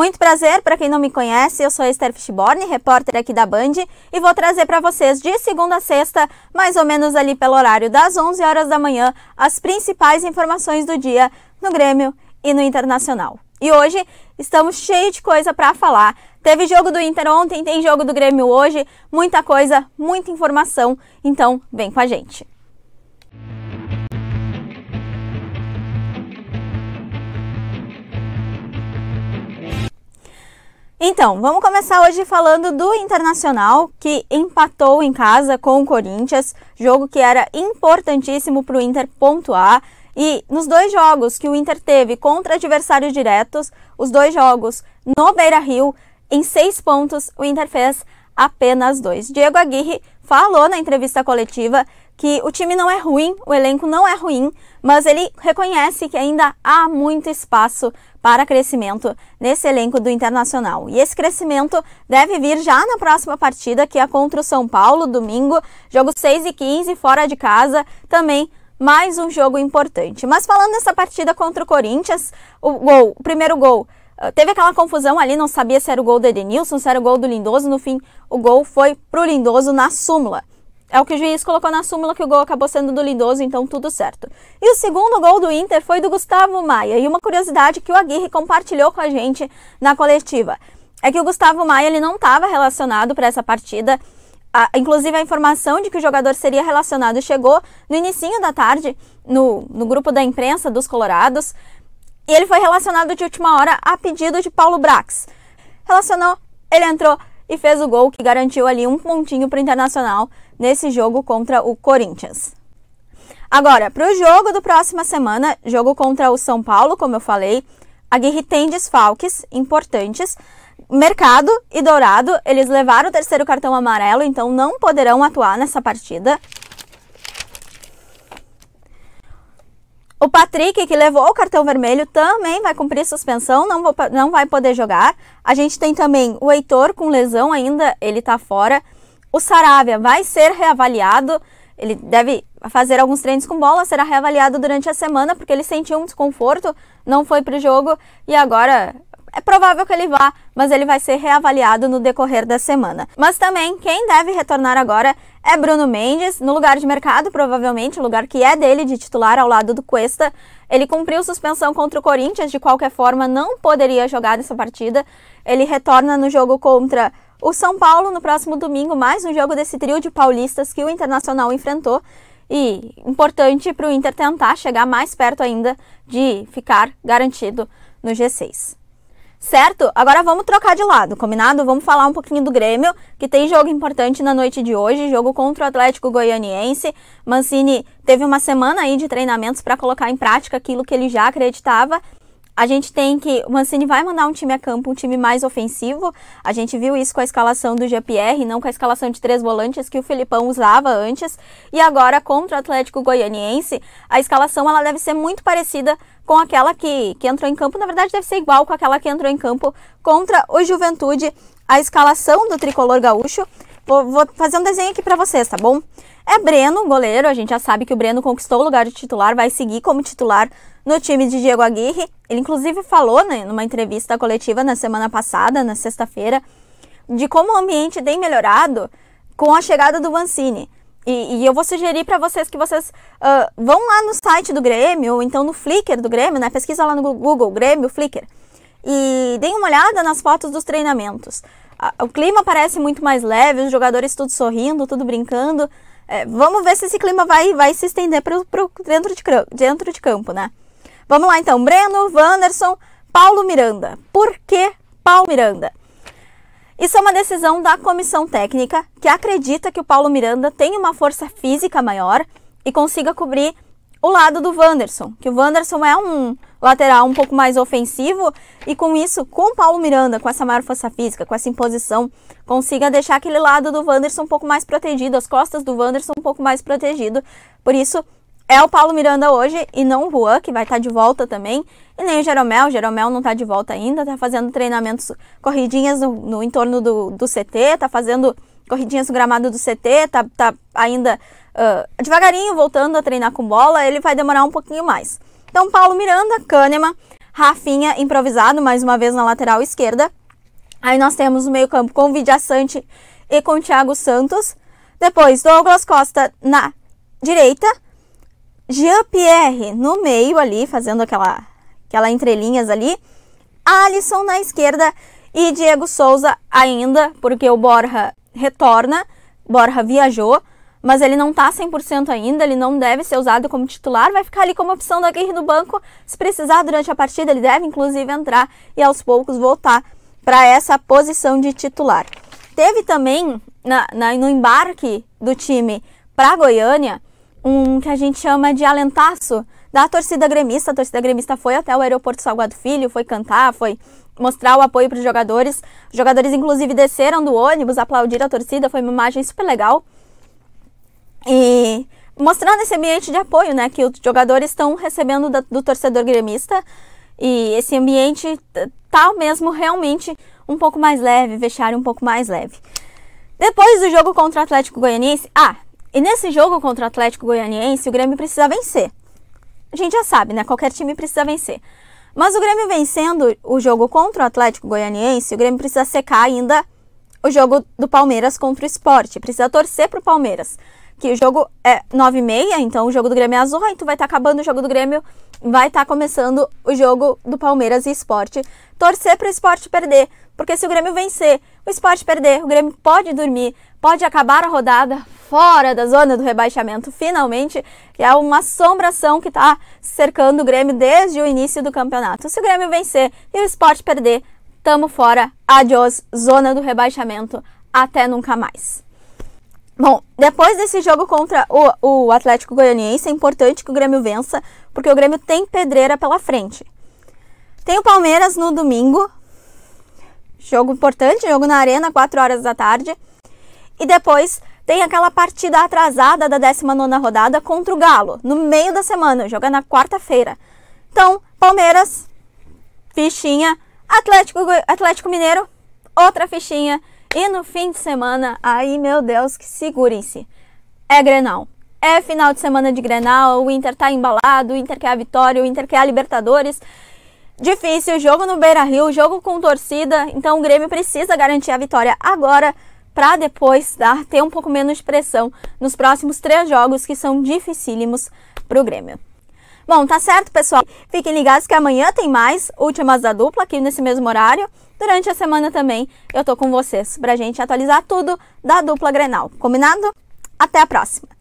Muito prazer, para quem não me conhece, eu sou a Esther Fishborn, repórter aqui da Band, e vou trazer para vocês de segunda a sexta, mais ou menos ali pelo horário das 11 horas da manhã, as principais informações do dia no Grêmio e no Internacional. E hoje estamos cheios de coisa para falar. Teve jogo do Inter ontem, tem jogo do Grêmio hoje, muita coisa, muita informação, então vem com a gente. Então, vamos começar hoje falando do Internacional, que empatou em casa com o Corinthians, jogo que era importantíssimo para o Inter pontuar. E nos dois jogos que o Inter teve contra adversários diretos, os dois jogos no Beira-Rio, em 6 pontos, o Inter fez apenas 2. Diego Aguirre falou na entrevista coletiva que o time não é ruim, o elenco não é ruim, mas ele reconhece que ainda há muito espaço para crescimento nesse elenco do Internacional. E esse crescimento deve vir já na próxima partida, que é contra o São Paulo, domingo, jogo 6h15, fora de casa, também mais um jogo importante. Mas falando dessa partida contra o Corinthians, o primeiro gol, teve aquela confusão ali, não sabia se era o gol do Edenilson, se era o gol do Lindoso, no fim o gol foi pro Lindoso na súmula. É o que o juiz colocou na súmula, que o gol acabou sendo do Lindoso, então tudo certo. E o segundo gol do Inter foi do Gustavo Maia. E uma curiosidade que o Aguirre compartilhou com a gente na coletiva é que o Gustavo Maia ele não estava relacionado para essa partida. Inclusive a informação de que o jogador seria relacionado chegou no inicinho da tarde no grupo da imprensa dos Colorados. E ele foi relacionado de última hora a pedido de Paulo Brax. Relacionou, ele entrou e fez o gol que garantiu ali um pontinho para o Internacional nesse jogo contra o Corinthians. Agora, para o jogo do próxima semana, jogo contra o São Paulo, como eu falei, a Aguirre tem desfalques importantes. Mercado e Dourado, eles levaram o terceiro cartão amarelo, então não poderão atuar nessa partida. O Patrick, que levou o cartão vermelho, também vai cumprir suspensão, não vai poder jogar. A gente tem também o Heitor com lesão ainda, ele tá fora. O Saravia vai ser reavaliado, ele deve fazer alguns treinos com bola, será reavaliado durante a semana, porque ele sentiu um desconforto, não foi pro jogo e agora é provável que ele vá, mas ele vai ser reavaliado no decorrer da semana. Mas também, quem deve retornar agora é Bruno Mendes, no lugar de Mercado, provavelmente, o lugar que é dele de titular ao lado do Cuesta. Ele cumpriu suspensão contra o Corinthians, de qualquer forma não poderia jogar nessa partida. Ele retorna no jogo contra o São Paulo no próximo domingo, mais um jogo desse trio de paulistas que o Internacional enfrentou. E importante para o Inter tentar chegar mais perto ainda de ficar garantido no G6. Certo? Agora vamos trocar de lado, combinado? Vamos falar um pouquinho do Grêmio, que tem jogo importante na noite de hoje, jogo contra o Atlético Goianiense. Mancini teve uma semana aí de treinamentos para colocar em prática aquilo que ele já acreditava. A gente tem que o Mancini vai mandar um time a campo, um time mais ofensivo. A gente viu isso com a escalação do Jean-Pierre, não com a escalação de 3 volantes que o Filipão usava antes. E agora contra o Atlético Goianiense, a escalação ela deve ser muito parecida com aquela que entrou em campo. Na verdade, deve ser igual com aquela que entrou em campo contra o Juventude, a escalação do tricolor gaúcho. Vou fazer um desenho aqui para vocês, tá bom? É Breno, goleiro, a gente já sabe que o Breno conquistou o lugar de titular, vai seguir como titular no time de Diego Aguirre. Ele inclusive falou, né, numa entrevista coletiva na semana passada, na sexta-feira, de como o ambiente tem melhorado com a chegada do Mancini. E eu vou sugerir para vocês que vocês vão lá no site do Grêmio, ou então no Flickr do Grêmio, né, pesquisa lá no Google, Grêmio, Flickr, e deem uma olhada nas fotos dos treinamentos. O clima parece muito mais leve, os jogadores tudo sorrindo, tudo brincando. Vamos ver se esse clima vai se estender para dentro de campo, né? Vamos lá então, Breno, Wanderson, Paulo Miranda. Por que Paulo Miranda? Isso é uma decisão da comissão técnica, que acredita que o Paulo Miranda tem uma força física maior e consiga cobrir o lado do Wanderson, que o Wanderson é um lateral um pouco mais ofensivo e com isso, com o Paulo Miranda, com essa maior força física, com essa imposição, consiga deixar aquele lado do Wanderson um pouco mais protegido, as costas do Wanderson um pouco mais protegido. Por isso, é o Paulo Miranda hoje e não o Juan, que vai estar de volta também, e nem o Jeromel não está de volta ainda, está fazendo treinamentos, corridinhas no entorno do CT, está fazendo corridinhas no gramado do CT, tá ainda devagarinho voltando a treinar com bola, ele vai demorar um pouquinho mais. Então, Paulo Miranda, Kahneman, Rafinha improvisado, mais uma vez na lateral esquerda. Aí nós temos o meio campo com Vidia Sante e com Thiago Santos. Depois, Douglas Costa na direita. Jean-Pierre no meio ali, fazendo aquela entrelinhas ali. Alisson na esquerda e Diego Souza ainda, porque o Borja retorna. Borja viajou, mas ele não tá 100% ainda, ele não deve ser usado como titular, vai ficar ali como opção da Aguirre do banco. Se precisar durante a partida, ele deve inclusive entrar e aos poucos voltar para essa posição de titular. Teve também no embarque do time para Goiânia um que a gente chama de alentaço da torcida gremista. A torcida gremista foi até o aeroporto Salgado Filho, foi cantar, foi mostrar o apoio para os jogadores. Os jogadores inclusive desceram do ônibus, aplaudiram a torcida, foi uma imagem super legal. E mostrando esse ambiente de apoio, né, que os jogadores estão recebendo do torcedor gremista. E esse ambiente tá mesmo realmente um pouco mais leve, vestiário um pouco mais leve. Depois do jogo contra o Atlético Goianiense... e nesse jogo contra o Atlético Goianiense, o Grêmio precisa vencer. A gente já sabe, né? Qualquer time precisa vencer. Mas o Grêmio vencendo o jogo contra o Atlético Goianiense, o Grêmio precisa secar ainda o jogo do Palmeiras contra o Sport. Precisa torcer pro Palmeiras. Que o jogo é 9h30, então o jogo do Grêmio é às 8h, vai estar acabando o jogo do Grêmio, vai estar começando o jogo do Palmeiras e Sport. Torcer pro Sport perder, porque se o Grêmio vencer, o Sport perder, o Grêmio pode dormir, pode acabar a rodada fora da zona do rebaixamento, finalmente, que é uma assombração que está cercando o Grêmio desde o início do campeonato. Se o Grêmio vencer e o Sport perder, tamo fora, adiós, zona do rebaixamento, até nunca mais. Bom, depois desse jogo contra o Atlético Goianiense, é importante que o Grêmio vença, porque o Grêmio tem pedreira pela frente. Tem o Palmeiras no domingo, jogo importante, jogo na Arena, 4h da tarde. E depois tem aquela partida atrasada da 19ª rodada contra o Galo, no meio da semana, joga na quarta-feira. Então, Palmeiras, fichinha, Atlético Mineiro, outra fichinha. E no fim de semana, aí, meu Deus, que segurem-se. É Grenal. É final de semana de Grenal, o Inter tá embalado, o Inter quer a vitória, o Inter quer a Libertadores. Difícil, jogo no Beira-Rio, jogo com torcida, então o Grêmio precisa garantir a vitória agora para depois ter um pouco menos de pressão nos próximos 3 jogos que são dificílimos pro Grêmio. Bom, tá certo, pessoal? Fiquem ligados que amanhã tem mais Últimas da Dupla aqui nesse mesmo horário. Durante a semana também eu tô com vocês pra gente atualizar tudo da dupla Grenal. Combinado? Até a próxima!